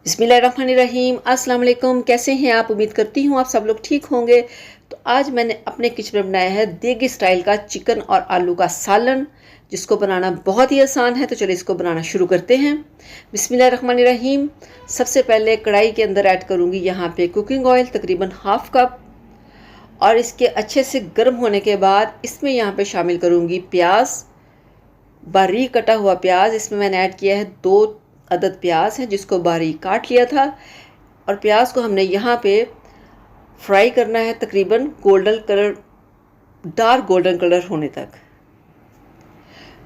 बिस्मिल्लाहिर्रहमानिर्रहीम। अस्सलाम वालेकुम। कैसे हैं आप? उम्मीद करती हूँ आप सब लोग ठीक होंगे। तो आज मैंने अपने किचन में बनाया है देगी स्टाइल का चिकन और आलू का सालन, जिसको बनाना बहुत ही आसान है। तो चलिए इसको बनाना शुरू करते हैं। बिस्मिल्लाहिर्रहमानिर्रहीम। सबसे पहले कढ़ाई के अंदर ऐड करूँगी यहाँ पे कुकिंग ऑयल तकरीबन हाफ कप, और इसके अच्छे से गर्म होने के बाद इसमें यहाँ पे शामिल करूँगी प्याज, बारीक कटा हुआ प्याज। इसमें मैंने ऐड किया है 2 अदद प्याज है जिसको बारीक काट लिया था, और प्याज को हमने यहाँ पे फ्राई करना है तकरीबन golden colour, dark golden colour होने तक।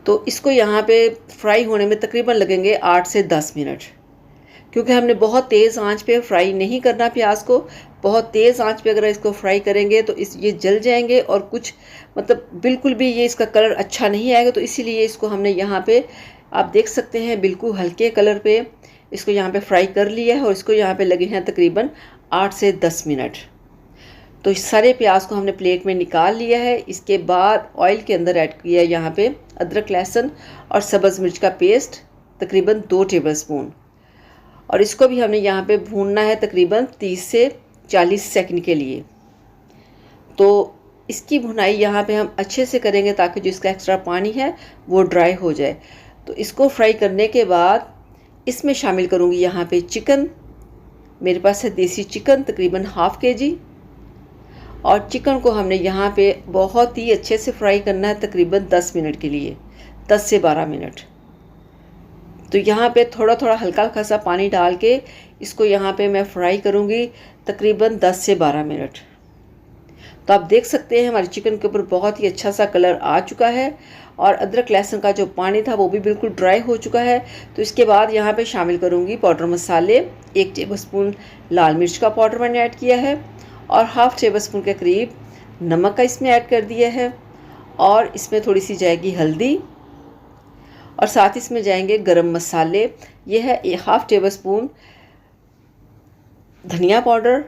तो इसको यहाँ पे फ्राई होने में तकरीबन लगेंगे 8 से 10 मिनट, क्योंकि हमने बहुत तेज़ आंच पे फ्राई नहीं करना प्याज को। बहुत तेज़ आंच पे अगर इसको फ्राई करेंगे तो ये जल जाएंगे और कुछ बिल्कुल भी ये इसका कलर अच्छा नहीं आएगा। तो इसीलिए इसको हमने यहाँ पे, आप देख सकते हैं, बिल्कुल हल्के कलर पे इसको यहाँ पे फ्राई कर लिया है, और इसको यहाँ पे लगे हैं तकरीबन 8 से 10 मिनट। तो इस सारे प्याज को हमने प्लेट में निकाल लिया है। इसके बाद ऑयल के अंदर ऐड किया है यहाँ पे अदरक, लहसुन और सब्ज़ मिर्च का पेस्ट तकरीबन 2 टेबल स्पून, और इसको भी हमने यहाँ पे भूनना है तकरीबन 30 से 40 सेकंड के लिए। तो इसकी भुनाई यहाँ पे हम अच्छे से करेंगे ताकि जो इसका एक्स्ट्रा पानी है वो ड्राई हो जाए। तो इसको फ्राई करने के बाद इसमें शामिल करूँगी यहाँ पे चिकन। मेरे पास है देसी चिकन तकरीबन हाफ केजी, और चिकन को हमने यहाँ पे बहुत ही अच्छे से फ्राई करना है तकरीबन 10 मिनट के लिए, 10 से 12 मिनट। तो यहाँ पे थोड़ा थोड़ा हल्का हल्का सा पानी डाल के इसको यहाँ पे मैं फ्राई करूँगी तकरीबन 10 से 12 मिनट। तो आप देख सकते हैं हमारे चिकन के ऊपर बहुत ही अच्छा सा कलर आ चुका है, और अदरक लहसुन का जो पानी था वो भी बिल्कुल ड्राई हो चुका है। तो इसके बाद यहाँ पे शामिल करूँगी पाउडर मसाले। 1 टेबलस्पून लाल मिर्च का पाउडर मैंने ऐड किया है, और हाफ टेबल स्पून के करीब नमक का इसमें ऐड कर दिया है, और इसमें थोड़ी सी जाएगी हल्दी, और साथ ही इसमें जाएंगे गरम मसाले। ये है हाफ टेबल स्पून धनिया पाउडर,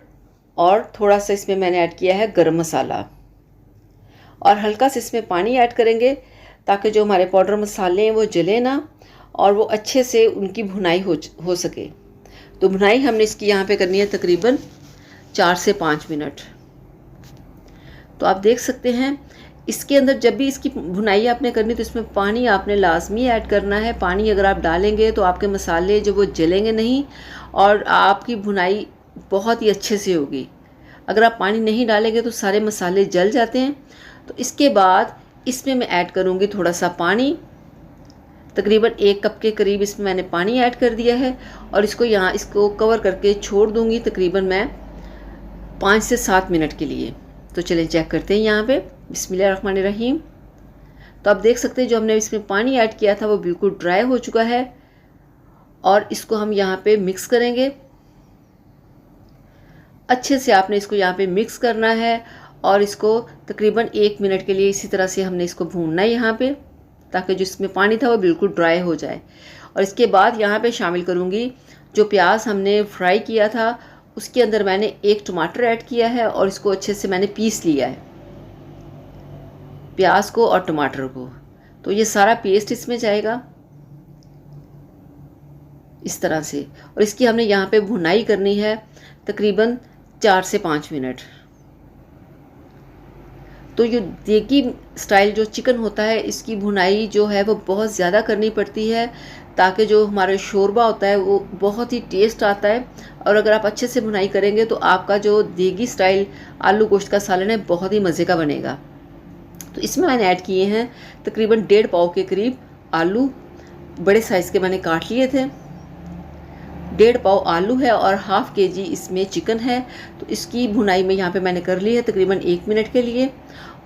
और थोड़ा सा इसमें मैंने ऐड किया है गरम मसाला, और हल्का से इसमें पानी ऐड करेंगे ताकि जो हमारे पाउडर मसाले हैं वो जले ना, और वो अच्छे से उनकी भुनाई हो सके। तो भुनाई हमने इसकी यहाँ पे करनी है तकरीबन 4 से 5 मिनट। तो आप देख सकते हैं इसके अंदर जब भी इसकी भुनाई आपने करनी तो इसमें पानी आपने लाजमी ऐड करना है। पानी अगर आप डालेंगे तो आपके मसाले जो वो जलेंगे नहीं, और आपकी भुनाई बहुत ही अच्छे से होगी। अगर आप पानी नहीं डालेंगे तो सारे मसाले जल जाते हैं। तो इसके बाद इसमें मैं ऐड करूँगी थोड़ा सा पानी, तकरीबन 1 कप के करीब इसमें मैंने पानी ऐड कर दिया है, और इसको कवर करके छोड़ दूँगी तकरीबन मैं 5 से 7 मिनट के लिए। तो चलिए चेक करते हैं यहाँ पे। बिस्मिल्लाहिर्रहमानिर्रहीम। तो आप देख सकते हैं जो हमने इसमें पानी ऐड किया था वो बिल्कुल ड्राई हो चुका है, और इसको हम यहाँ पे मिक्स करेंगे। अच्छे से आपने इसको यहाँ पे मिक्स करना है, और इसको तकरीबन 1 मिनट के लिए इसी तरह से हमने इसको भूनना है यहाँ पे, ताकि जो इसमें पानी था वो बिल्कुल ड्राई हो जाए। और इसके बाद यहाँ पे शामिल करूँगी जो प्याज हमने फ्राई किया था, उसके अंदर मैंने 1 टमाटर ऐड किया है, और इसको अच्छे से मैंने पीस लिया है, प्याज को और टमाटर को। तो ये सारा पेस्ट इसमें जाएगा इस तरह से, और इसकी हमने यहाँ पे भुनाई करनी है तकरीबन 4 से 5 मिनट। तो ये देगी स्टाइल जो चिकन होता है इसकी भुनाई जो है वो बहुत ज़्यादा करनी पड़ती है, ताकि जो हमारा शोरबा होता है वो बहुत ही टेस्ट आता है। और अगर आप अच्छे से भुनाई करेंगे तो आपका जो देगी स्टाइल आलू गोश्त का सालन है बहुत ही मज़े का बनेगा। तो इसमें मैंने ऐड किए हैं तकरीबन 1.5 पाव के करीब आलू, बड़े साइज़ के मैंने काट लिए थे। 1.5 पाव आलू है और हाफ केजी इसमें चिकन है। तो इसकी भुनाई में यहाँ पे मैंने कर ली है तकरीबन 1 मिनट के लिए,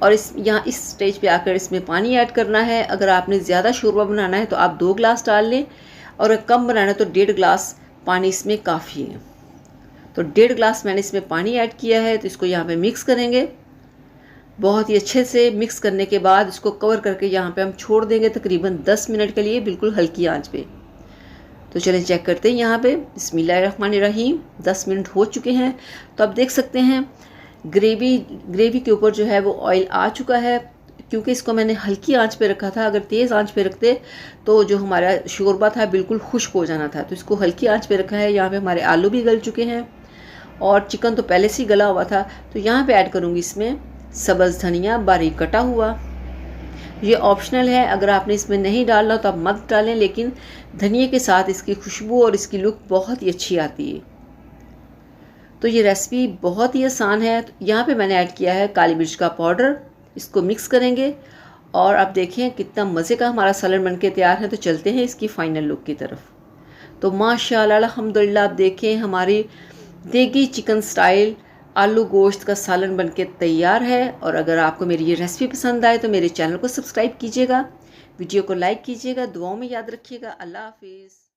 और इस स्टेज पे आकर इसमें पानी ऐड करना है। अगर आपने ज़्यादा शोरबा बनाना है तो आप 2 गिलास डाल लें, और अगर कम बनाना है तो 1.5 गिलास पानी इसमें काफ़ी है। तो 1.5 गिलास मैंने इसमें पानी ऐड किया है। तो इसको यहाँ पे मिक्स करेंगे बहुत ही अच्छे से। मिक्स करने के बाद इसको कवर करके यहाँ पे हम छोड़ देंगे तकरीबन 10 मिनट के लिए, बिल्कुल हल्की आंच पे। तो चलें चेक करते हैं यहाँ पे। बिस्मिल्लाहिर्रहमानिर्रहीम। 10 मिनट हो चुके हैं। तो आप देख सकते हैं ग्रेवी के ऊपर जो है वो ऑयल आ चुका है, क्योंकि इसको मैंने हल्की आंच पे रखा था। अगर तेज़ आंच पे रखते तो जो हमारा शोरबा था बिल्कुल खुश्क हो जाना था। तो इसको हल्की आंच पे रखा है। यहाँ पे हमारे आलू भी गल चुके हैं और चिकन तो पहले से ही गला हुआ था। तो यहाँ पे ऐड करूँगी इसमें सब्ज़ धनिया बारीक कटा हुआ। ये ऑप्शनल है, अगर आपने इसमें नहीं डालना तो आप मत डालें, लेकिन धनिया के साथ इसकी खुशबू और इसकी लुक बहुत ही अच्छी आती है। तो ये रेसिपी बहुत ही आसान है। तो यहाँ पे मैंने ऐड किया है काली मिर्च का पाउडर। इसको मिक्स करेंगे और अब देखें कितना मज़े का हमारा सालन बनके तैयार है। तो चलते हैं इसकी फ़ाइनल लुक की तरफ। तो माशाल्लाह अल्हम्दुलिल्लाह, आप देखें हमारी देगी चिकन स्टाइल आलू गोश्त का सालन बनके तैयार है। और अगर आपको मेरी ये रेसिपी पसंद आए तो मेरे चैनल को सब्सक्राइब कीजिएगा, वीडियो को लाइक कीजिएगा, दुआओं में याद रखिएगा। अल्लाह हाफिज़।